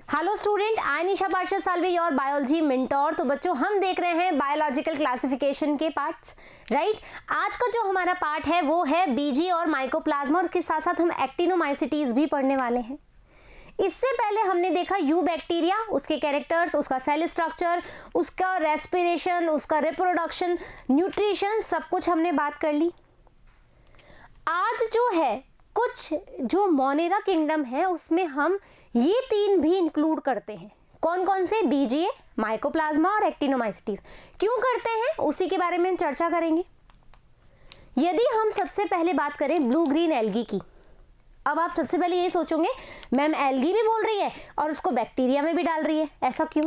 Hello student, आई निशा पार्षद Salve your biology mentor. तो बच्चों हम देख रहे हैं बायोलॉजिकल क्लासिफिकेशन के पार्ट्स, राइट। आज का जो हमारा पार्ट है वो है बीजी और माइकोप्लाज्मा, और उसके साथ साथ हम एक्टिनोमाइसिटीज भी पढ़ने वाले हैं। इससे पहले हमने देखा यू बैक्टीरिया, उसके कैरेक्टर्स, उसका सेल स्ट्रक्चर, उसका रेस्पिरेशन, उसका रिप्रोडक्शन, न्यूट्रिशन, सब कुछ हमने बात कर ली। आज जो है कुछ जो मोनेरा किंगडम है उसमें हम ये तीन भी इंक्लूड करते हैं। कौन कौन से? बीजीए, माइकोप्लाज्मा और एक्टिनोमाइसिटीज। क्यों करते हैं उसी के बारे में हम चर्चा करेंगे। यदि हम सबसे पहले बात करें ब्लू ग्रीन एल्गी की, अब आप सबसे पहले ये सोचोगे मैम एल्गी भी बोल रही है और उसको बैक्टीरिया में भी डाल रही है, ऐसा क्यों?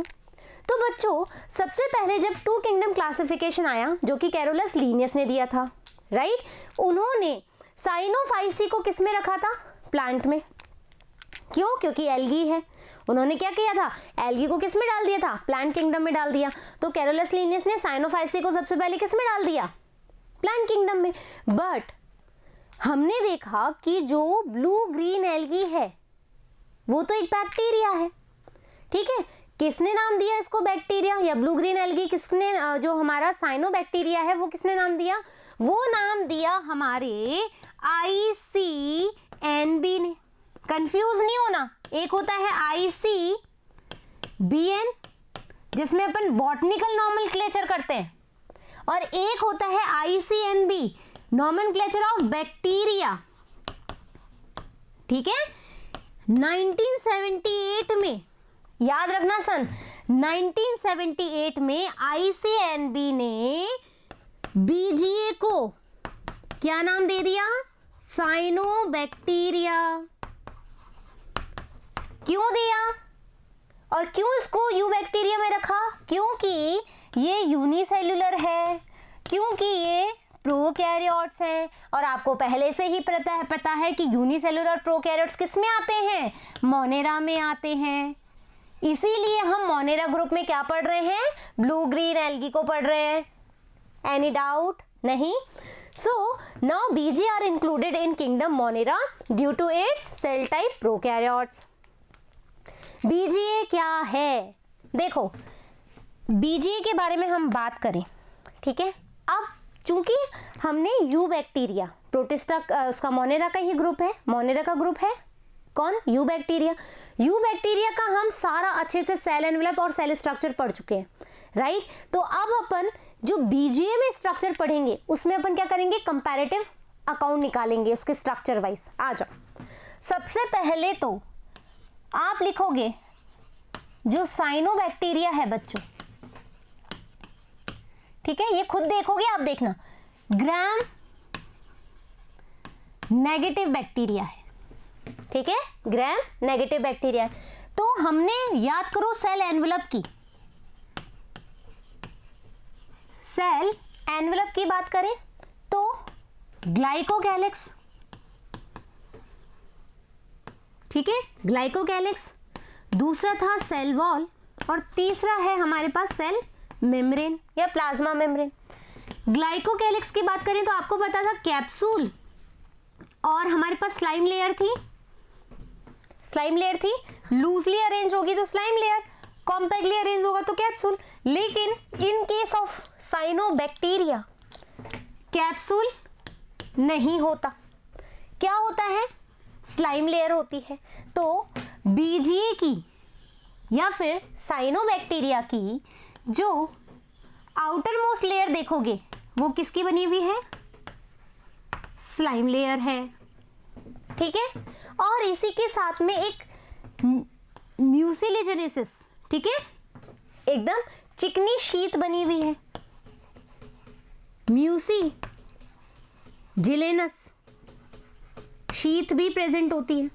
तो बच्चों सबसे पहले जब टू किंगडम क्लासिफिकेशन आया जो कि कैरोलस लीनियस ने दिया था, राइट, उन्होंने साइनोफाइसी को किस में रखा था? प्लांट में। क्यों? क्योंकि एल्गी है। उन्होंने क्या किया था? एल्गी को किस में डाल दिया था? प्लांट किंगडम में डाल दिया। तो कैरोलस लीनियस ने साइनोफाइसी को सबसे पहले किस में डाल दिया? प्लांट किंगडम में। बट हमने देखा कि जो ब्लू ग्रीन एल्गी है वो तो एक बैक्टीरिया है, ठीक है। किसने नाम दिया इसको बैक्टीरिया या ब्लू ग्रीन एल्गी? किसने, जो हमारा साइनोबैक्टीरिया है वो किसने नाम दिया? वो नाम दिया हमारे ICNB ने। कंफ्यूज नहीं होना, एक होता है ICBN जिसमें अपन बॉटनिकल नॉमेनक्लेचर करते हैं, और एक होता है ICNB नॉमेनक्लेचर ऑफ बैक्टीरिया, ठीक है। 1978 में, याद रखना सन 1978 में ICNB ने बीजीए को क्या नाम दे दिया? साइनोबैक्टीरिया। क्यों दिया और क्यों इसको यू बैक्टीरिया में रखा? क्योंकि ये यूनिसेल्युलर है, क्योंकि ये प्रोकैरियोट्स हैं, और आपको पहले से ही पता है कि यूनिसेल्युलर प्रोकैरियोट्स किस में आते हैं? मोनेरा में आते हैं। इसीलिए हम मोनेरा ग्रुप में क्या पढ़ रहे हैं? ब्लू ग्रीन एल्गी को पढ़ रहे हैं। Any doubt? नहीं। So now BG are included in kingdom Monera due to its cell type prokaryotes. BGA क्या है? देखो BGA के बारे में हम बात करें, ठीक है। अब चूंकि हमने यू बैक्टीरिया, प्रोटिस्टा उसका मोनेरा का ही ग्रुप है, मोनेरा का ग्रुप है कौन? You bacteria. यू बैक्टीरिया का हम सारा अच्छे से सेल एनवेलप और सेल स्ट्रक्चर पढ़ चुके हैं, राइट। तो अब अपन जो बीजीए में स्ट्रक्चर पढ़ेंगे उसमें अपन क्या करेंगे? कंपैरेटिव अकाउंट निकालेंगे उसके स्ट्रक्चर वाइज। आ जाओ, सबसे पहले तो आप लिखोगे जो साइनोबैक्टीरिया है बच्चों, ठीक है, ये खुद देखोगे आप, देखना ग्राम नेगेटिव बैक्टीरिया है, ठीक है, ग्राम नेगेटिव बैक्टीरिया। तो हमने याद करो सेल एनवेलप की, सेल एनवेलप की बात करें तो ग्लाइकोकैलिक्स, ठीक है, ग्लाइकोकैलिक्स। दूसरा था सेल वॉल, और तीसरा है हमारे पास सेल मेम्ब्रेन या प्लाज्मा मेम्ब्रेन। ग्लाइकोकैलिक्स की बात करें तो आपको पता था कैप्सूल, और हमारे पास स्लाइम लेयर थी, स्लाइम लेयर थी। लूजली अरेंज होगी तो स्लाइम लेयर, कॉम्पैक्टली अरेंज होगा तो कैप्सूल। लेकिन in case of cyanobacteria capsule नहीं होता, क्या होता है? स्लाइम लेयर होती है। तो बीजीए की या फिर साइनोबैक्टीरिया की जो आउटर मोस्ट लेयर देखोगे वो किसकी बनी हुई है? स्लाइम लेयर है, ठीक है। और इसी के साथ में एक म्यूसिलेजेनेसिस, ठीक है, एकदम चिकनी शीत बनी हुई है, म्यूसी जिलेनस शीत भी प्रेजेंट होती है,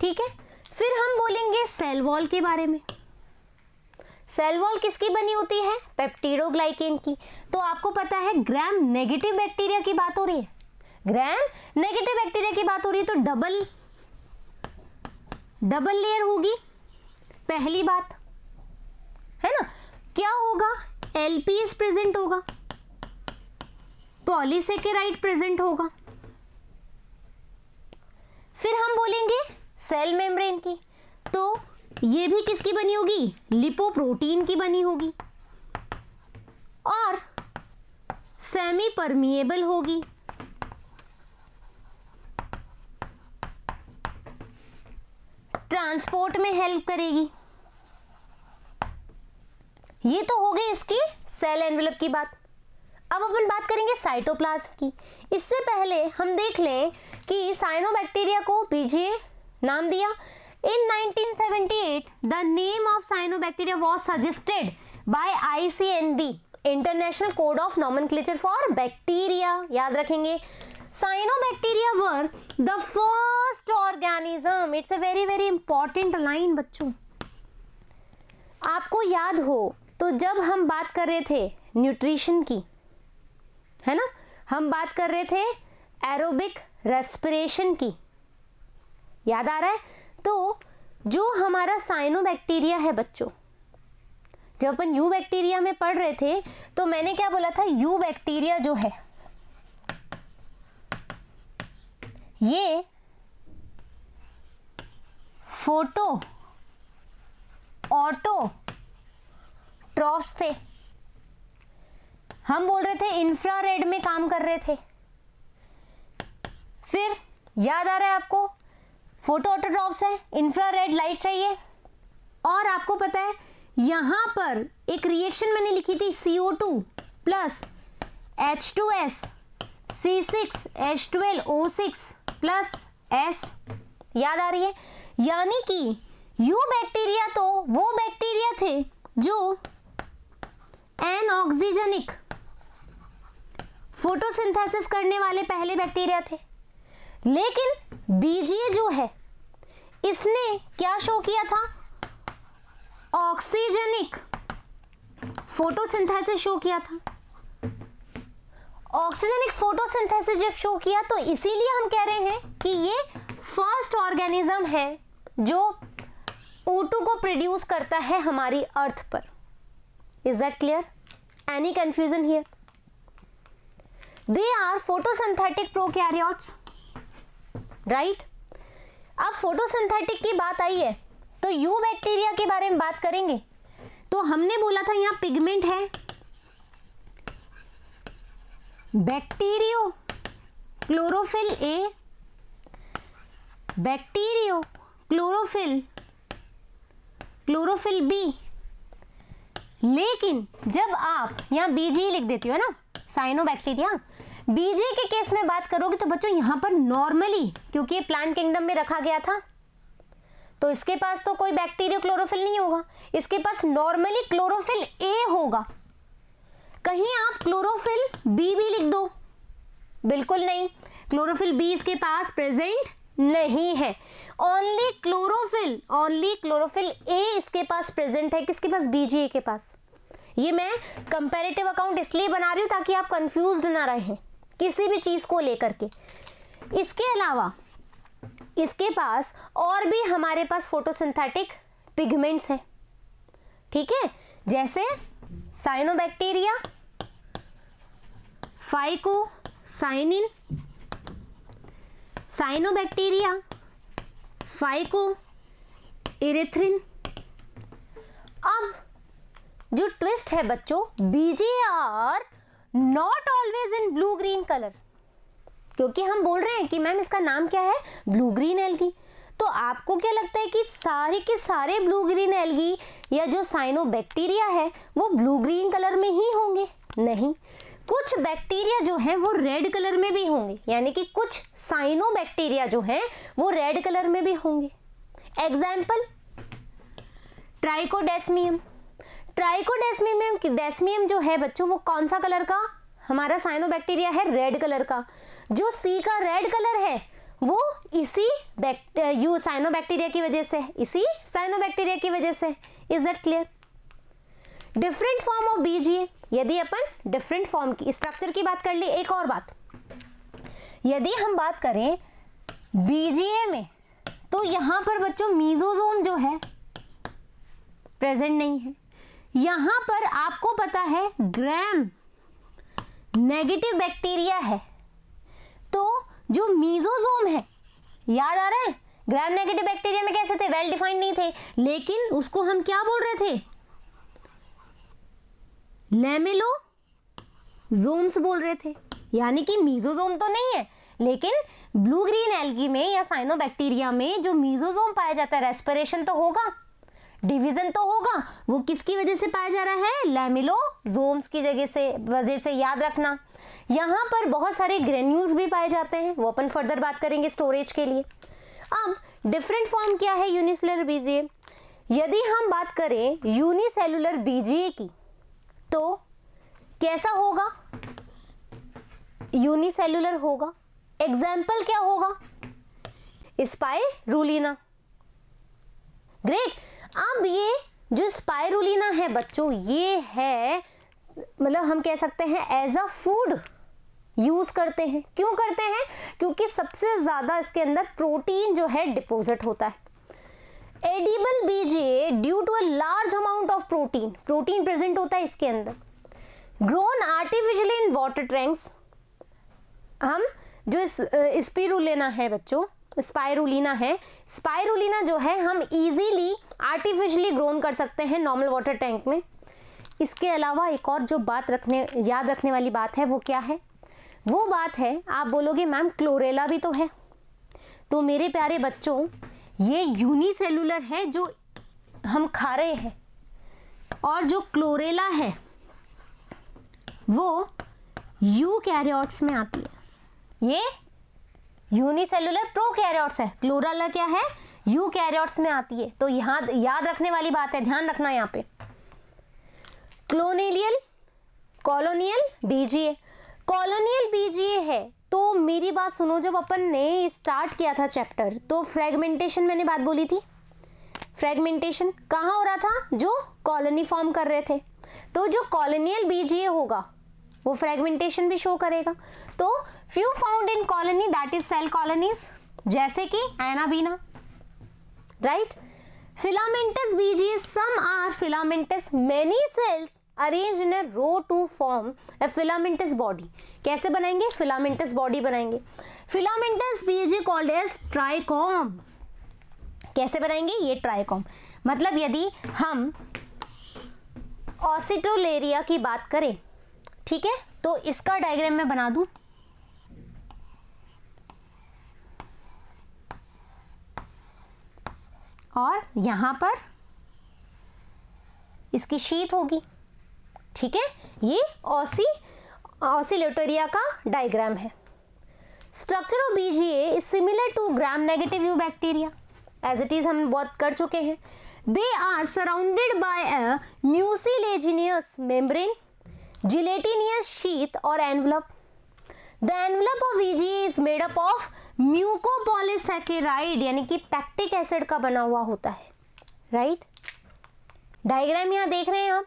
ठीक है। फिर हम बोलेंगे सेल वॉल के बारे में। सेल वॉल किसकी बनी होती है? पेप्टिडोग्लाइकेन की। तो आपको पता है ग्राम नेगेटिव बैक्टीरिया की बात हो रही है, ग्राम नेगेटिव बैक्टीरिया की बात हो रही है, तो डबल लेयर होगी, पहली बात है ना। क्या होगा? एलपीएस प्रेजेंट होगा, पॉलीसेकेराइड प्रेजेंट होगा। फिर हम बोलेंगे सेल मेम्ब्रेन की, तो ये भी किसकी बनी होगी? लिपोप्रोटीन की बनी होगी और सेमी परमिएबल होगी। ट्रांसपोर्ट में हेल्प करेगी। ये तो हो गई इसकी सेल एनवेलप की बात। अब अपन बात करेंगे साइटोप्लाज्म की। इससे पहले हम देख लें कि साइनोबैक्टीरिया को बीजीए नाम दिया। In 1978, the name of cyanobacteria was suggested by ICNB, International Code of Nomenclature for Bacteria. याद रखेंगे, cyanobacteria were the first organism. It's a very very important line बच्चों। आपको याद हो तो जब हम बात कर रहे थे न्यूट्रिशन की, है ना, हम बात कर रहे थे एरोबिक रेस्पिरेशन की, याद आ रहा है? तो जो हमारा साइनोबैक्टीरिया है बच्चों, जब अपन यू बैक्टीरिया में पढ़ रहे थे तो मैंने क्या बोला था? यू बैक्टीरिया जो है ये फोटो ऑटोट्रॉफ्स थे। हम बोल रहे थे इंफ्रारेड में काम कर रहे थे। फिर याद आ रहा है आपको, फोटो ऑटोट्रॉफ्स है, इंफ्रारेड लाइट चाहिए। और आपको पता है यहां पर एक रिएक्शन मैंने लिखी थी, CO2 plus H2S C6H12O6 plus S, याद आ रही है? यानी कि यू बैक्टीरिया तो वो बैक्टीरिया थे जो एनऑक्सीजनिक फोटोसिंथेसिस करने वाले पहले बैक्टीरिया थे। लेकिन बीजीए जो है इसने क्या शो किया था? ऑक्सीजनिक फोटोसिंथेसिस शो किया था। ऑक्सीजनिक फोटोसिंथेसिस जब शो किया तो इसीलिए हम कह रहे हैं कि ये फर्स्ट ऑर्गेनिज्म है जो O2 को प्रोड्यूस करता है हमारी अर्थ पर। Is that clear? Any confusion here? They are photosynthetic prokaryotes, right? अब फोटोसिंथेटिक की बात आई है तो यू बैक्टीरिया के बारे में बात करेंगे। तो हमने बोला था यहां पिगमेंट है, bacterio chlorophyll A, bacterio chlorophyll B. लेकिन जब आप यहां बीजी लिख देती हो ना, साइनोबैक्टीरिया, बीजे के केस में बात करोगे तो बच्चों यहां पर नॉर्मली, क्योंकि ये प्लांट किंगडम में रखा गया था तो इसके पास तो कोई बैक्टीरियो क्लोरोफिल नहीं होगा, इसके पास नॉर्मली क्लोरोफिल ए होगा। कहीं आप क्लोरोफिल बी भी लिख दो, बिल्कुल नहीं, क्लोरोफिल बी इसके पास प्रेजेंट नहीं है। ओनली क्लोरोफिल ए इसके पास प्रेजेंट है। किसके पास? बीजीए के पास। ये मैं कंपैरेटिव अकाउंट इसलिए बना रही हूं ताकि आप कंफ्यूज्ड ना रहें किसी भी चीज को लेकर के। इसके अलावा इसके पास और भी हमारे पास फोटोसिंथेटिक पिगमेंट्स हैं, ठीक है? जैसे साइनोबैक्टीरिया फाइकोसाइनिन, साइनोबैक्टीरिया फाइकोइरेथ्रिन। अब जो ट्विस्ट है बच्चों, BG are not always in blue green colour, क्योंकि हम बोल रहे हैं कि मैम इसका नाम क्या है? Blue green algae. तो आपको क्या लगता है कि सारे के सारे ब्लू ग्रीन एल्गी या जो साइनोबैक्टीरिया है वो ब्लू ग्रीन कलर में ही होंगे? नहीं, कुछ बैक्टीरिया जो है वो रेड कलर में भी होंगे, यानी कि कुछ साइनोबैक्टीरिया जो है वो रेड कलर में भी होंगे। एग्जाम्पल, ट्राइकोडेस्मियम। ट्राइकोडेस्मियम जो है बच्चों वो कौन सा कलर का हमारा साइनोबैक्टीरिया है? रेड कलर का। जो सी का रेड कलर है वो इसी साइनोबैक्टीरिया की वजह से, इसी साइनोबैक्टीरिया की वजह से। Is that clear? Different form of BGA. यदि अपन डिफरेंट फॉर्म की स्ट्रक्चर की बात कर ली, एक और बात, यदि हम बात करें बीजीए में तो यहां पर बच्चों मीजोजोम जो है प्रेजेंट नहीं है। यहां पर आपको पता है ग्राम नेगेटिव बैक्टीरिया है, तो जो मीजोजोम है, याद आ रहा है, ग्राम नेगेटिव बैक्टीरिया में कैसे थे, वेल डिफाइंड नहीं थे, लेकिन उसको हम क्या बोल रहे थे, लैमेलोजोम्स बोल रहे थे, यानी कि मीजोजोम तो नहीं है, लेकिन ब्लू ग्रीन एल्गी में या साइनोबैक्टीरिया में जो मीजोजोम पाया जाता है, रेस्पिरेशन तो होगा, डिवीजन तो होगा, वो किसकी वजह से पाया जा रहा है, लैमेलोजोम्स की वजह से याद रखना। यहाँ पर बहुत सारे ग्रेन्यूल्स भी पाए जाते हैं, वो अपन फर्दर बात करेंगे स्टोरेज के लिए। अब डिफरेंट फॉर्म क्या है यूनिसेलुलर बीजीए। यदि हम बात करें यूनिसेलुलर बीजीए की तो कैसा होगा, यूनिसेलुलर होगा। एग्जाम्पल क्या होगा, स्पाइरुलिना। ग्रेट। अब ये जो स्पाइरुलिना है बच्चों, ये है मतलब हम कह सकते हैं एज अ फूड यूज करते हैं। क्यों करते हैं, क्योंकि सबसे ज्यादा इसके अंदर प्रोटीन जो है डिपोजिट होता है। Edible BGA due to a large amount of protein present होता है इसके अंदर। Grown artificially in water tanks. हम जो स्पाइरुलिना है बच्चों, स्पाइरुलिना जो है हम इजीली आर्टिफिशियली ग्रोन कर सकते हैं नॉर्मल वाटर टैंक में। इसके अलावा एक और जो याद रखने वाली बात है वो क्या है, वो बात है, आप बोलोगे मैम क्लोरेला भी तो है। तो मेरे प्यारे बच्चों, ये यूनिसेलुलर है जो हम खा रहे हैं, और जो क्लोरेला है वो यूकैरियोट्स में आती है। ये यूनिसेलुलर प्रोकैरियोट्स है, क्लोरेला क्या है, यूकैरियोट्स में आती है। तो यहाँ याद रखने वाली बात है, ध्यान रखना यहाँ पे। कॉलोनियल बीजीए, कॉलोनियल बीजीए है तो मेरी बात सुनो, जब अपन ने स्टार्ट किया था चैप्टर तो फ्रेगमेंटेशन मैंने बात बोली थी। फ्रेगमेंटेशन कहाँ हो रहा था, जो कॉलोनी फॉर्म कर रहे थे। तो जो कॉलोनियल बीजीए होगा वो फ्रेगमेंटेशन भी शो करेगा। तो few found in colony that is cell colonies, जैसे कि anabaena, right. Filamentous BGA, some are filamentous, many cells arrange in a row to form a filamentous body. कैसे बनाएंगे, फिलामेंटस बॉडी बनाएंगे। Filamentous BGA called as trichome. कैसे बनाएंगे, ये trichome. मतलब यदि हम ऑसिट्रोलेरिया की बात करें, ठीक है, तो इसका डायग्राम मैं बना दूं। और यहां पर इसकी शीट होगी, ठीक है। ये ऑसिलेटोरिया का डायग्राम है। Structure of BGA is similar to gram negative eubacteria, as it is हम बहुत कर चुके हैं। They are surrounded by a mucilaginous membrane, gelatinous sheath or envelope. The envelope of VGA is made up of mucopolysaccharide यानी कि pectic acid का बना हुआ होता है, राइट। डायग्राम यहाँ देख रहे हैं आप।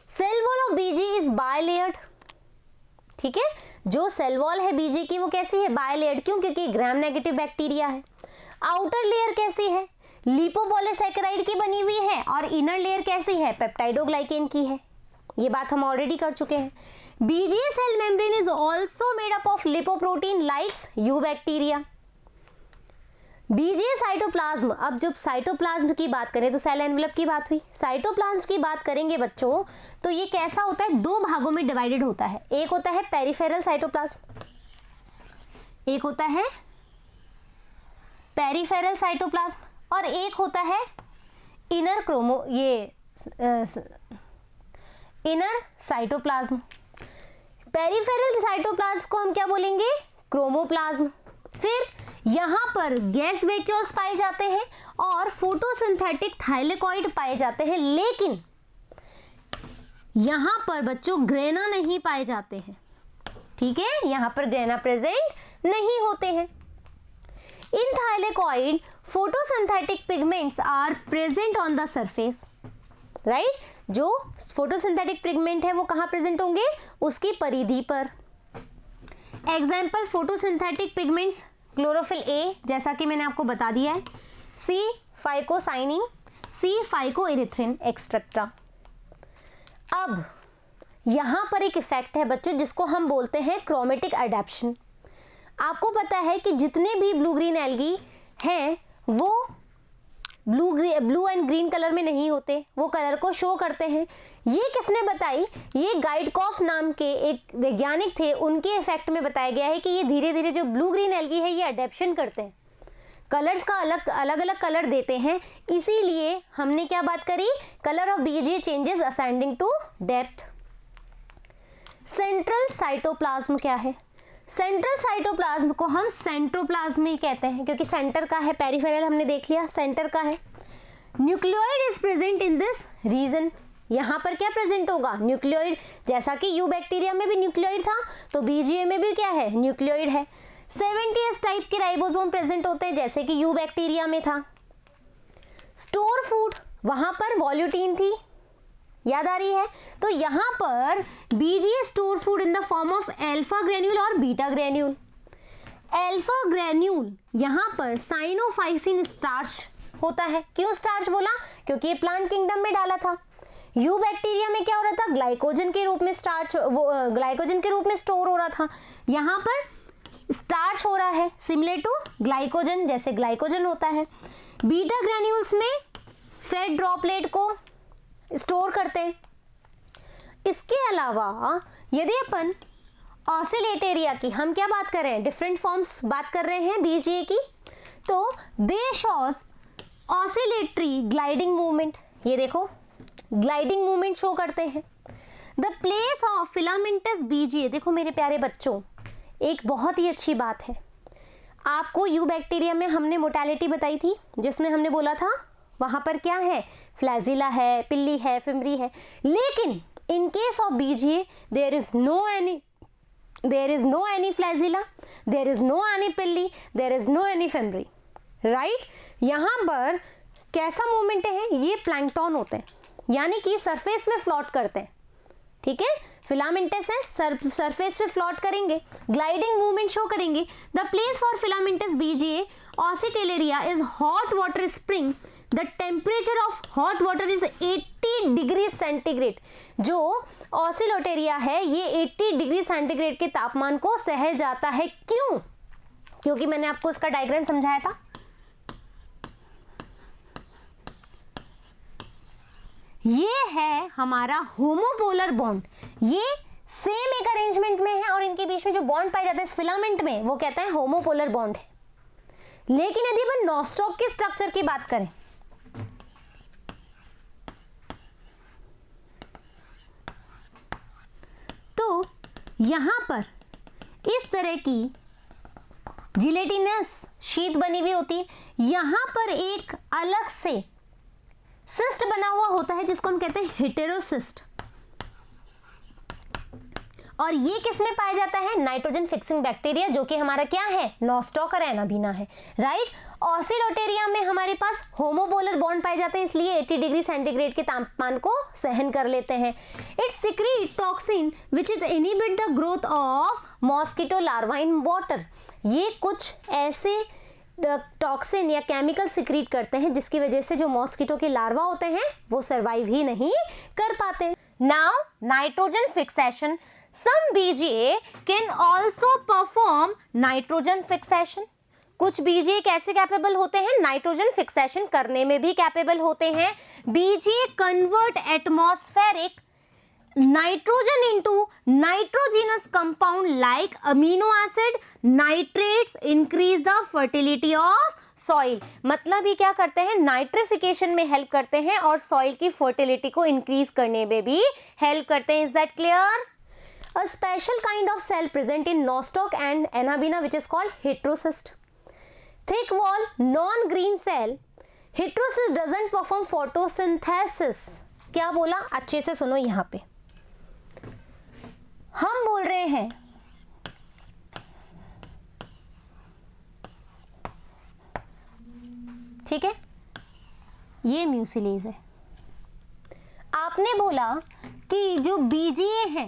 Cell wall of BG is bilayered, ठीक है। जो सेल वॉल है बीजी की वो कैसी है, बायलेयर्ड। क्यों, क्योंकि ग्राम नेगेटिव बैक्टीरिया है। आउटर लेयर कैसी है, लिपोपॉलीसैकेराइड की बनी हुई है, और इनर लेयर कैसी है, पेप्टाइडोग्लाइकेन की है। ये बात हम ऑलरेडी कर चुके हैं। BGA cell membrane is also made up of lipoprotein likes eubacteria. BGA cytoplasm, अब जब साइटोप्लाज्म की बात करें तो सेल एनवेलप की बात हुई, साइटोप्लाज्म की बात करेंगे बच्चों तो ये कैसा होता है, दो भागों में डिवाइडेड होता है। एक होता है पेरिफेरल साइटोप्लाज्म, एक होता है पेरिफेरल साइटोप्लाज्म, और एक होता है inner inner cytoplasm. Peripheral cytoplasm को हम क्या बोलेंगे, क्रोमोप्लाज्म। फिर यहाँ पर गैस वैक्यूल्स पाए जाते हैं और फोटोसिंथेटिक थाइलेकॉइड पाए जाते हैं, लेकिन यहाँ पर बच्चों ग्रेना नहीं पाए जाते हैं, ठीक है। यहाँ पर ग्रेना प्रेजेंट नहीं होते हैं। In thylakoid photosynthetic pigments are present on the surface, right. जो फोटोसिंथेटिक पिगमेंट है वो कहाँ प्रेजेंट होंगे, उसकी परिधि पर। Example photosynthetic pigments, chlorophyll a जैसा कि मैंने आपको बता दिया है, सी फाइकोसाइनिन, सी फाइकोइरिथ्रिन एक्सेट्रा। अब यहाँ पर एक इफेक्ट है बच्चों जिसको हम बोलते हैं क्रोमेटिक अडैप्शन। आपको पता है कि जितने भी ब्लू ग्रीन एल्गी हैं वो ब्लू एंड ग्रीन कलर में नहीं होते, वो कलर को शो करते हैं। ये किसने बताई? ये गाइडकॉफ नाम के एक वैज्ञानिक थे, उनके इफेक्ट में बताया गया है कि ये धीरे धीरे जो ब्लू ग्रीन एल्गी है ये अडेप्शन करते हैं, कलर्स का अलग अलग कलर देते हैं। इसीलिए हमने क्या बात करी? Colour of BGA changes ascending to depth. Central cytoplasm क्या है? सेंट्रल साइटोप्लाज्म को हम सेंट्रोप्लाज्म ही कहते हैं, क्योंकि सेंटर का है, पेरिफेरल हमने देख लिया, सेंटर का है। Nucleoid is present in this region. यहाँ पर क्या प्रेजेंट होगा? न्यूक्लियोइड। जैसा कि यू बैक्टीरिया में भी न्यूक्लियोइड था, तो बीजीए में भी क्या है? न्यूक्लियोइड है। 70s टाइप के राइबोसोम प्रेजेंट होते हैं, जैसे कि यू बैक्टीरिया में था। स्टोर फूड, वहां पर वॉल्यूटीन थी, याद आ रही है? तो यहां पर BGA store food in the form of alpha granule और बीटा ग्रेन्यूल। अल्फा ग्रेन्यूल यहां पर साइनोफाइसिन स्टार्च होता है। क्यों स्टार्च बोला? क्योंकि ये प्लांट किंगडम में डाला था। यू बैक्टीरिया में क्या हो रहा था? ग्लाइकोजन के रूप में स्टार्च, वो ग्लाइकोजन के रूप में स्टोर हो रहा था। यहां पर स्टार्च हो रहा है सिमिलर टू ग्लाइकोजन, जैसे ग्लाइकोजन होता है। बीटा ग्रेन्यूल्स में फैट ड्रॉपलेट को स्टोर करते हैं। इसके अलावा यदि अपन ऑसिलेटेरिया की, हम क्या बात कर रहे हैं? डिफरेंट फॉर्म्स बात कर रहे हैं बीजीए की, तो they shows oscillatory gliding movement. ये देखो ग्लाइडिंग मूवमेंट शो करते हैं। The place of filamentous BGA, देखो मेरे प्यारे बच्चों, एक बहुत ही अच्छी बात है। आपको यू बैक्टीरिया में हमने मोटालिटी बताई थी, जिसमें हमने बोला था वहां पर क्या है? फ्लैजिला है, पिल्ली है, फिमरी है। लेकिन in case of BGA there is no any flagella, there is no any pili, there is no any fimbriae, right? यहां पर कैसा मूवमेंट है? ये प्लैंकटन होते हैं, यानी कि सरफेस में फ्लोट करते हैं, ठीक है? फिलामेंटस है, सरफेस पे फ्लोट करेंगे, ग्लाइडिंग मूवमेंट शो करेंगे। The place for filamentous BGA Oscillatoria is hot water spring. The temperature of hot water is 80 degree centigrade. जो ऑसिलेटेरिया है ये 80 डिग्री सेंटीग्रेड के तापमान को सह जाता है। क्यों? क्योंकि मैंने आपको इसका डायग्राम समझाया था। ये है हमारा होमोपोलर बॉन्ड, ये सेम एक अरेंजमेंट में है और इनके बीच में जो बॉन्ड पाया जाता है इस फिलामेंट में, वो कहते हैं होमोपोलर बॉन्ड है। लेकिन यदि अपन नॉस्टॉक के स्ट्रक्चर की बात करें, तो यहां पर इस तरह की जिलेटिनस शीट बनी हुई होती है। यहां पर एक अलग से सिस्ट बना हुआ होता है जिसको हम कहते हैं हेटेरोसिस्ट। और ये किसमें पाया जाता है? नाइट्रोजन फिक्सिंग बैक्टीरिया, जो कि हमारा क्या है? नॉस्टॉक और एनाबीना है, राइट? ऑसिलेटेरिया में हमारे पास होमोपोलर बॉन्ड पाए जाते हैं, इसलिए 80 डिग्री सेंटीग्रेड के तापमान को सहन कर लेते हैं। It secrete toxin which is inhibit the growth of mosquito larva in water. ये कुछ ऐसे टॉक्सिन या केमिकल सिक्रीट करते हैं जिसकी वजह से जो मॉस्किटो के लार्वा होते हैं वो सरवाइव ही नहीं कर पाते। Now nitrogen fixation, some BGA can also perform nitrogen fixation. कुछ बीजीए कैसे कैपेबल होते हैं? नाइट्रोजन फिक्सेशन करने में भी कैपेबल होते हैं। BGA convert atmospheric nitrogen into nitrogenous compound like amino acid, nitrates, increase the fertility of soil। मतलब ये क्या करते हैं? नाइट्रिफिकेशन में हेल्प करते हैं और सॉइल की फर्टिलिटी को इंक्रीज करने में भी हेल्प करते हैं। Is that clear? A special kind of cell present in nostoc and anabina which is called heterocyst. Thick wall non-green cell. Heterocyst doesn't perform photosynthesis। क्या बोला? अच्छे से सुनो। यहाँ पे हम बोल रहे हैं ठीक है, ये म्यूसिलेज है। आपने बोला कि जो बीजीए है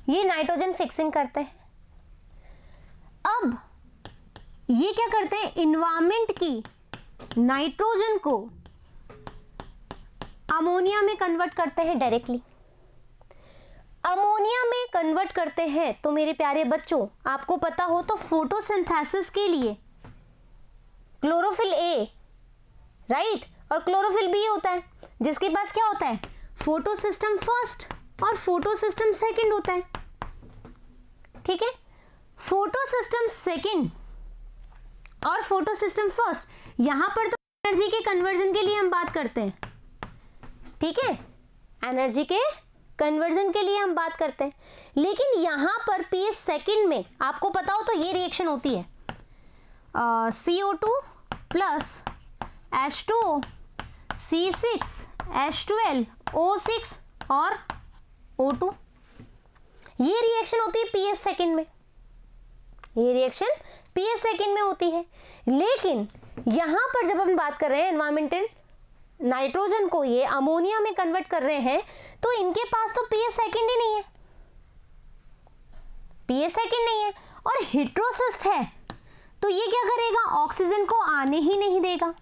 ये नाइट्रोजन फिक्सिंग करते हैं। अब ये क्या करते हैं? इन्वायरमेंट की नाइट्रोजन को अमोनिया में कन्वर्ट करते हैं डायरेक्टली। अमोनिया में कन्वर्ट करते हैं तो मेरे प्यारे बच्चों, आपको पता हो तो फोटोसिंथेसिस के लिए क्लोरोफिल ए, राइट, और क्लोरोफिल बी होता है, जिसके पास क्या होता है, फोटोसिस्टम फर्स्ट और फोटोसिस्टम सेकंड होता है। ठीक है, फोटोसिस्टम सेकंड और फोटोसिस्टम फर्स्ट, यहां पर तो एनर्जी के कन्वर्जन के लिए हम बात करते हैं। ठीक है, एनर्जी के कन्वर्जन के लिए हम बात करते हैं, लेकिन यहां पर पीएस सेकंड में आपको पता हो तो ये रिएक्शन होती है CO2 plus H2O C6H12 O6 और O2, ये रिएक्शन होती है पीएस सेकंड में, ये रिएक्शन पीएस सेकंड में होती है। लेकिन यहां पर जब हम बात कर रहे हैं एनवायरमेंटल नाइट्रोजन को ये अमोनिया में कन्वर्ट कर रहे हैं, तो इनके पास तो पीएस सेकंड ही नहीं है, पीएस सेकंड नहीं है और हेटेरोसिस्ट है, तो ये क्या करेगा, ऑक्सीजन को आने ही नहीं देगा,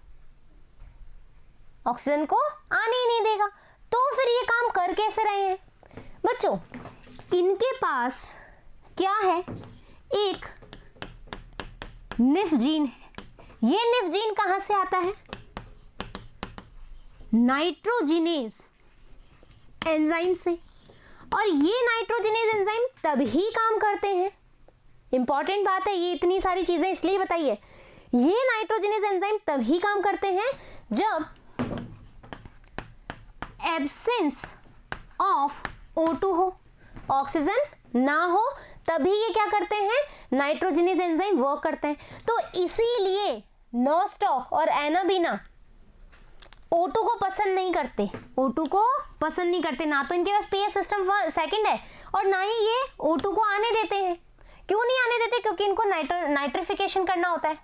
ऑक्सीजन को आने ही नहीं देगा। तो फिर ये काम कर कैसे रहे हैं बच्चों, इनके पास क्या है, एक निफ जीन है। ये निफ जीन कहां से आता है, नाइट्रोजिनेज एंजाइम से, और ये नाइट्रोजिनेज एंजाइम तभी काम करते हैं, इंपॉर्टेंट बात है, ये इतनी सारी चीजें इसलिए बताइए, ये नाइट्रोजिनेज एंजाइम तभी काम करते हैं जब एब्सेंस ऑफ O2 हो, ऑक्सीजन ना हो, तभी ये क्या करते हैं, नाइट्रोजिनेज एंजाइम वर्क करते हैं। तो इसीलिए नॉस्टॉक और एनाबीना O2 को पसंद नहीं करते, O2 को पसंद नहीं करते, ना तो इनके पास पीएस सिस्टम सेकंड है और ना ही ये O2 को आने देते हैं। क्यों नहीं आने देते, क्योंकि इनको नाइट्रिफिकेशन करना होता है,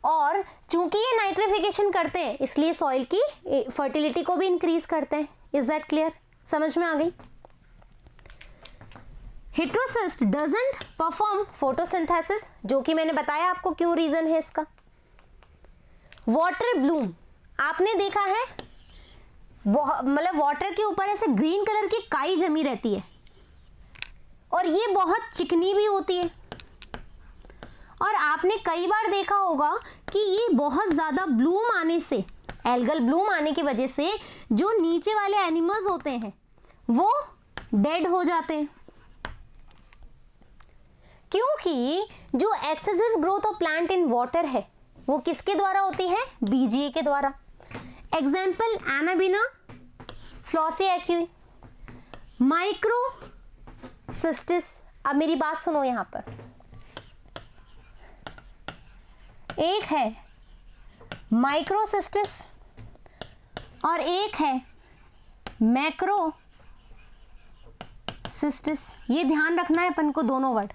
और चूंकि ये नाइट्रिफिकेशन करते हैं इसलिए सॉइल की फर्टिलिटी को भी इंक्रीज करते हैं। इज दैट क्लियर, समझ में आ गई। हेटेरोसिस्ट डजंट परफॉर्म फोटोसिंथेसिस, जो कि मैंने बताया आपको क्यों रीजन है इसका। वाटर ब्लूम आपने देखा है, मतलब वाटर के ऊपर ऐसे ग्रीन कलर की काई जमी रहती है और ये बहुत चिकनी भी होती है, और आपने कई बार देखा होगा कि ये बहुत ज़्यादा ब्लूम आने से, एल्गल ब्लूम आने की वजह से जो नीचे वाले एनिमल्स होते हैं वो डेड हो जाते हैं, क्योंकि जो excessive growth of plant in water है वो किसके द्वारा होती है, बीजीए के द्वारा। Example Anabaena, flos aquae, Microcystis. अब मेरी बात सुनो, यहां पर एक है माइक्रोसिस्टिस और एक है मैक्रोसिस्टिस। ये ध्यान रखना है अपन को, दोनों वर्ड।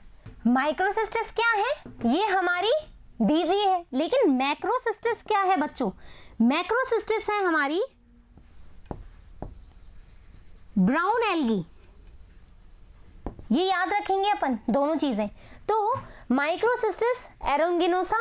माइक्रोसिस्टिस क्या है, ये हमारी बीजी है, लेकिन मैक्रोसिस्टिस क्या है बच्चों, मैक्रोसिस्टिस है हमारी ब्राउन एल्गी। ये याद रखेंगे अपन दोनों चीजें। तो Microcystis aeruginosa,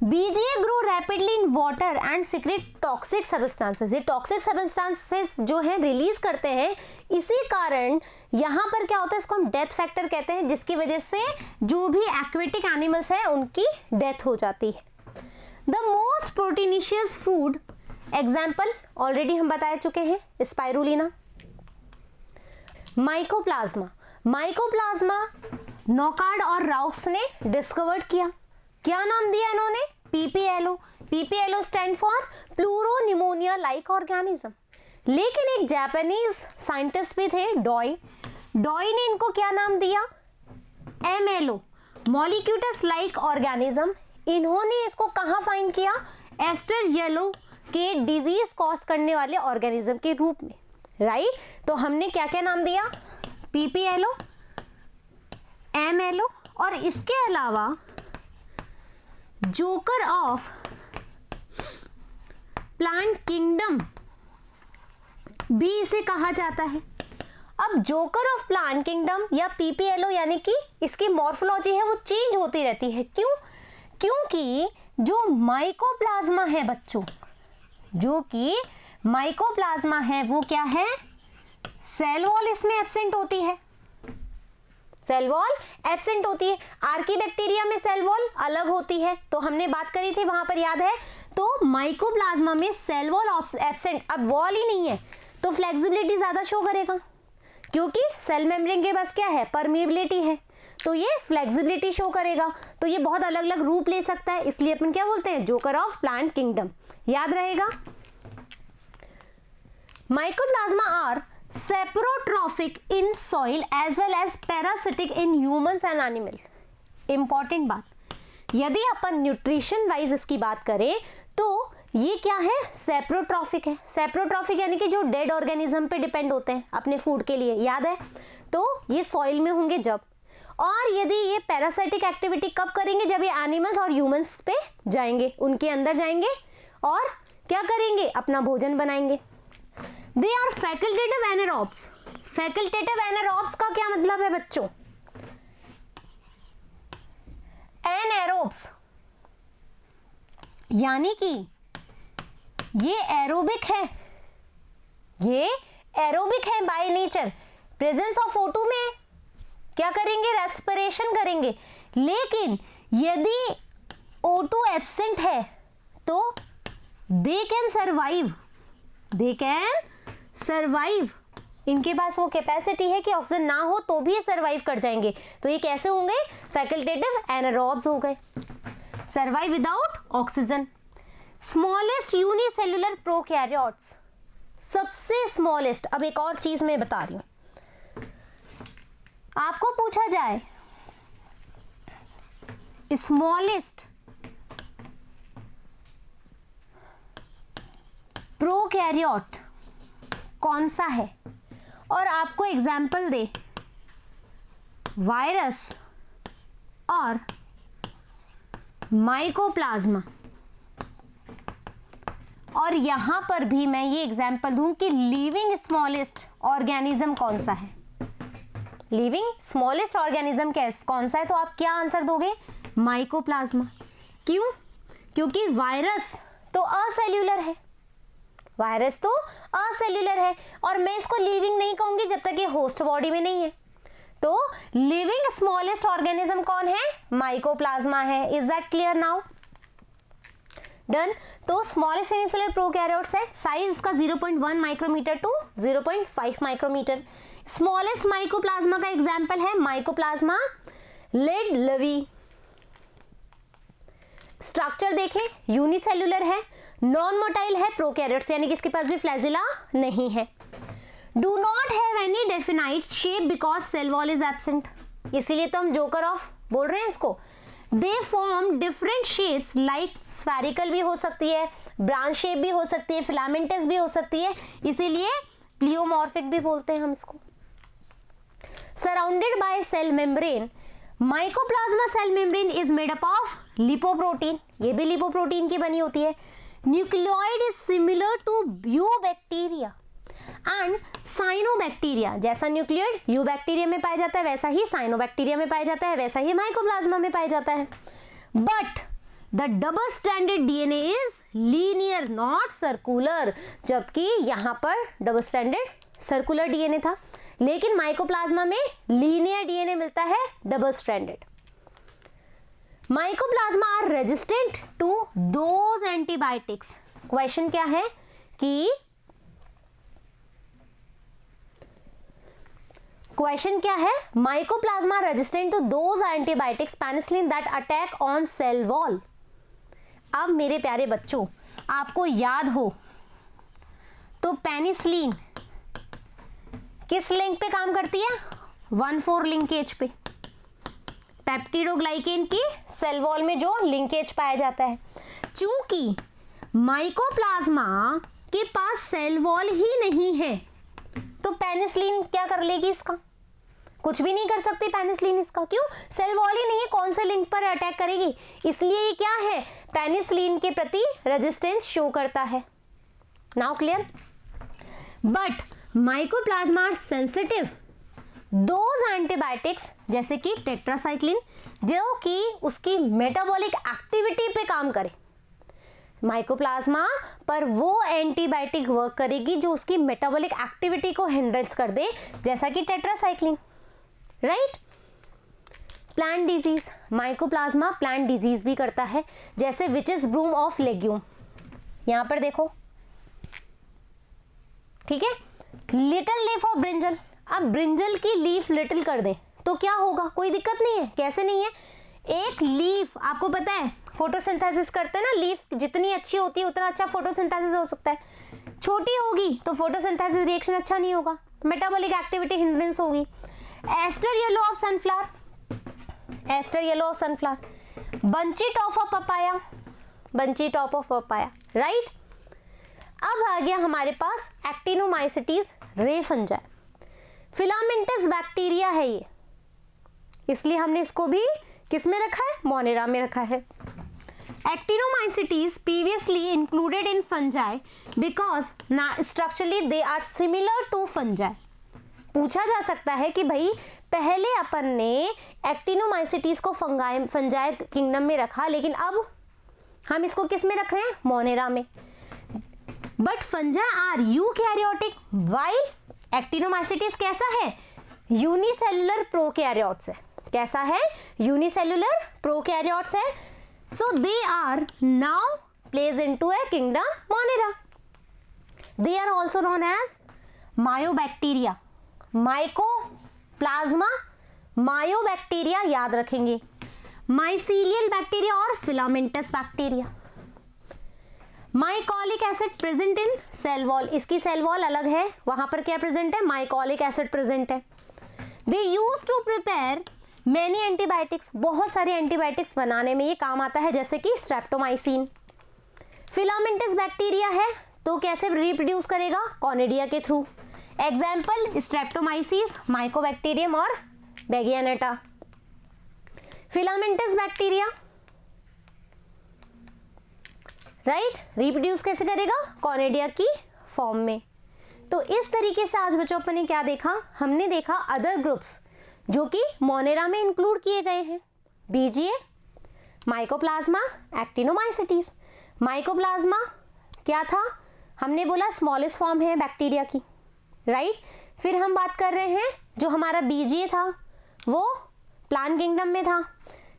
BGA grow rapidly in water and secrete toxic substances. ये टॉक्सिक सब्सटेंसेस जो हैं रिलीज करते हैं, इसी कारण यहाँ पर क्या होता है, इसको हम डेथ फैक्टर कहते हैं, जिसकी वजह से जो भी एक्वेटिक एनिमल्स हैं उनकी डेथ हो जाती है। The most proteinaceous food, example already हम बता चुके हैं, स्पाइरुलिना। माइकोप्लाज्मा, माइकोप्लाज्मा नॉकार्ड और राउस ने डिस्कवर्ड किया। क्या नाम दिया इन्होंने, PPLO. PPLO stand for pleuropneumonia like organism. लेकिन एक जापानीज साइंटिस्ट भी थे, डॉय ने इनको क्या नाम दिया, एमएलओ, मॉलिक्यूटस लाइक ऑर्गेनिज्म। इन्होंने इसको कहाँ फाइंड किया, एस्टर येलो के डिजीज कॉज करने वाले ऑर्गेनिज्म के रूप में, राइट। तो हमने क्या क्या नाम दिया, पीपीएलओ, एमएलओ, और इसके अलावा जोकर ऑफ प्लांट किंगडम भी इसे कहा जाता है। अब जोकर ऑफ प्लांट किंगडम या पीपीएलओ, यानी कि इसकी मॉर्फोलॉजी है वो चेंज होती रहती है। क्यों, क्योंकि जो माइकोप्लाज्मा है बच्चों, जो कि माइकोप्लाज्मा है वो क्या है, सेल वॉल इसमें एब्सेंट होती है, सेल वॉल एब्सेंट होती है। आर्कीबैक्टीरिया में सेल वॉल अलग होती है, तो हमने बात करी थी वहां पर, याद है। तो माइकोप्लाज्मा में सेल वॉल एब्सेंट, अब वॉल ही नहीं है तो फ्लेक्सिबिलिटी ज्यादा शो करेगा, क्योंकि सेल मेम्ब्रेन के पास क्या है, परमिएबिलिटी है, तो ये फ्लेक्सिबिलिटी शो करेगा। तो ये बहुत अलग अलग रूप ले सकता है, इसलिए अपन क्या बोलते हैं, जोकर ऑफ प्लांट किंगडम, याद रहेगा। Mycoplasma are saprotrophic in soil as well as parasitic in humans and animal. Important बात, यदि अपन न्यूट्रिशन वाइज इसकी बात करें तो ये क्या है, सेप्रोट्रॉफिक है। सेप्रोट्रॉफिक यानी कि जो डेड ऑर्गेनिज्म पे डिपेंड होते हैं अपने फूड के लिए, याद है। तो ये सॉइल में होंगे जब, और यदि ये पैरासाइटिक एक्टिविटी कब करेंगे, जब ये एनिमल्स और ह्यूमंस पे जाएंगे, उनके अंदर जाएंगे और क्या करेंगे, अपना भोजन बनाएंगे। They are facultative anaerobes. Facultative anaerobes का क्या मतलब है बच्चों, एनारोब्स यानी कि ये एरोबिक है, ये एरोबिक है by nature. Presence of O2 में क्या करेंगे, रेस्पिरेशन करेंगे। लेकिन यदि O2 एब्सेंट है तो they can survive, they can survive. इनके पास वो कैपेसिटी है कि ऑक्सीजन ना हो तो भी ये सर्वाइव कर जाएंगे। तो ये कैसे होंगे, फैकल्टेटिव एनारोब्स हो गए, survive without oxygen. Smallest unicellular prokaryotes, सबसे स्मॉलेस्ट। अब एक और चीज मैं बता रही हूं, आपको पूछा जाए स्मॉलेस्ट प्रोकैरियोट कौन सा है, और आपको एग्जाम्पल दे वायरस और माइकोप्लाज्मा, और यहां पर भी मैं ये एग्जाम्पल दूं कि लिविंग स्मॉलेस्ट ऑर्गेनिज्म कौन सा है, लिविंग स्मॉलेस्ट ऑर्गेनिज्म कौन सा है, तो आप क्या आंसर दोगे, माइकोप्लाज्मा। क्यों, क्योंकि वायरस तो असेल्युलर है, वायरस तो असेल्युलर है, और मैं इसको लिविंग नहीं कहूंगी जब तक ये होस्ट बॉडी में नहीं है। तो लिविंग स्मॉलेस्ट ऑर्गेनिज्म कौन है, माइकोप्लाज्मा है। Is that clear now, done. तो स्मॉलेस्ट यूनिसेल्युलर प्रोकैरियोट्स है, साइज इसका 0.1 micrometre to 0.5 micrometre. Smallest mycoplasma का एग्जांपल है माइकोप्लाज्मा लेड लवी। स्ट्रक्चर देखें, यूनिसेल्युलर है, नॉन मोटाइल है, प्रोकैरियोट्स यानी कि इसके पास भी फ्लैजिला नहीं है। Do not have any definite shape because cell wall is absent, इसीलिए तो हम जोकर ऑफ बोल रहे हैं इसको। They form different shapes, like spherical भी हो सकती है, ब्रांच शेप भी हो सकती है, फिलामेंटस भी हो सकती है, इसीलिए प्लियोमॉर्फिक भी बोलते हैं हम इसको। Surrounded by cell membrane, Mycoplasma cell membrane is made up of lipoprotein, ये भी लिपोप्रोटीन की बनी होती है। Nucleoid is similar to eubacteria and cyanobacteria, जैसा न्यूक्लियोइड यूबैक्टीरिया में पाया जाता है वैसा ही साइनोबैक्टीरिया में पाया जाता है, वैसा ही माइकोप्लाज्मा में पाया जाता है। But the double stranded DNA is linear not circular, जबकि यहां पर डबल स्ट्रैंडेड सर्कुलर डीएनए था, लेकिन माइकोप्लाज्मा में लीनियर डीएनए मिलता है double stranded. Mycoplasma are resistant to those antibiotics. Question क्या है कि mycoplasma resistant to those antibiotics penicillin that attack on cell wall. अब मेरे प्यारे बच्चों, आपको याद हो तो पेनिसिलिन किस लिंक पे काम करती है, 1,4 लिंकेज पे, पेप्टिडोग्लाइकेन की सेल वॉल में जो लिंकेज पाया जाता है। चूंकि माइकोप्लाज्मा के पास सेल वॉल ही नहीं है तो पेनिसिलिन क्या कर लेगी, इसका कुछ भी नहीं कर सकती पेनिसिलिन इसका, क्यों, सेल वॉल ही नहीं है, कौन से लिंक पर अटैक करेगी, इसलिए ये क्या है, पेनिसिलिन के प्रति रेजिस्टेंस शो करता है। Now clear. But mycoplasma are sensitive those antibiotics, जैसे कि टेट्रासाइक्लिन, जो कि उसकी मेटाबॉलिक एक्टिविटी पे काम करे। माइकोप्लाज्मा पर वो एंटीबायोटिक वर्क करेगी जो उसकी मेटाबॉलिक एक्टिविटी को हिंड्रेंस कर दे, जैसा कि tetracycline, right. Plant disease, mycoplasma plant disease भी करता है, जैसे विचेस ब्रूम ऑफ लेग्यूम, यहां पर देखो, ठीक है। लिटिल लीफ ऑफ ब्रिंजल, अब ब्रिंजल की लीफ लिटिल कर दे तो क्या होगा, कोई दिक्कत नहीं है। कैसे नहीं है, एक लीफ आपको पता है फोटोसिंथेसिस करते हैं ना, लीफ जितनी अच्छी होती है उतना अच्छा फोटोसिंथेसिस हो सकता है, छोटी होगी तो फोटोसिंथेसिस रिएक्शन अच्छा नहीं होगा, मेटाबॉलिक एक्टिविटी हिंड्रेंस होगी। Aster yellow of sunflower, aster yellow of sunflower, bunchy top of papaya, bunchy top of papaya, right. अब आ गया हमारे पास actinomycetes ray fungi, filamentous bacteria है ये, इसलिए हमने इसको भी किस में रखा है, मोनेरा में रखा है। Actinomycetes previously included in fungi because structurally they are similar to fungi. पूछा जा सकता है कि भाई पहले अपन ने एक्टिनोमाइसिटीज को फंजाई किंगडम में रखा, लेकिन अब हम इसको किस में रख रहे हैं, मोनेरा में। But fungi are eukaryotic while actinomycetes कैसा है, यूनिसेलुलर प्रोकैरियोट्स है, कैसा है, यूनिसेलुलर प्रोकैरियोट्स है। So they are now place into a kingdom Monera. They are also known as mycobacteria, Mycoplasma, mycobacteria याद रखेंगे, माइसीलियल बैक्टीरिया और filamentous bacteria. Mycolic acid present in cell wall, इसकी cell wall अलग है, वहां पर क्या प्रेजेंट है, माइकोलिक एसिड प्रेजेंट है। They use to prepare many antibiotics, बहुत सारे एंटीबायोटिक्स बनाने में ये काम आता है, जैसे कि स्ट्रेप्टोमाइसिन। फिलामेंटस बैक्टीरिया है तो कैसे रिप्रोड्यूस करेगा, कॉनिडिया के थ्रू। एग्जाम्पल स्ट्रेप्टोमाइसिस, माइकोबैक्टीरियम और बेगियानेटा। फिलामेंटस बैक्टीरिया राइट, रिप्रोड्यूस कैसे करेगा, कॉनिडिया की फॉर्म में। तो इस तरीके से आज बच्चों अपन ने क्या देखा, हमने देखा अदर ग्रुप्स जो कि मोनेरा में इंक्लूड किए गए हैं, बीजीए, माइकोप्लाज्मा, एक्टिनोमाइसिटीज। माइकोप्लाज्मा क्या था, हमने बोला स्मॉलेस्ट फॉर्म है बैक्टीरिया की, राइट। फिर हम बात कर रहे हैं जो हमारा बीजीए था वो प्लांट किंगडम में था।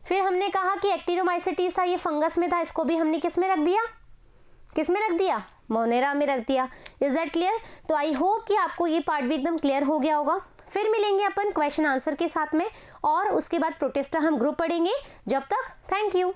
फिर हमने कहा कि एक्टिनोमाइसिटीज था, ये फंगस में था, इसको भी हमने किस में रख दिया, किस में रख दिया, मोनेरा में रख दिया। Is that clear. तो आई होप कि आपको ये पार्ट भी एकदम क्लियर हो गया होगा। फिर मिलेंगे अपन क्वेश्चन आंसर के साथ में, और उसके बाद प्रोटिस्टा हम ग्रुप पढ़ेंगे। जब तक थैंक यू।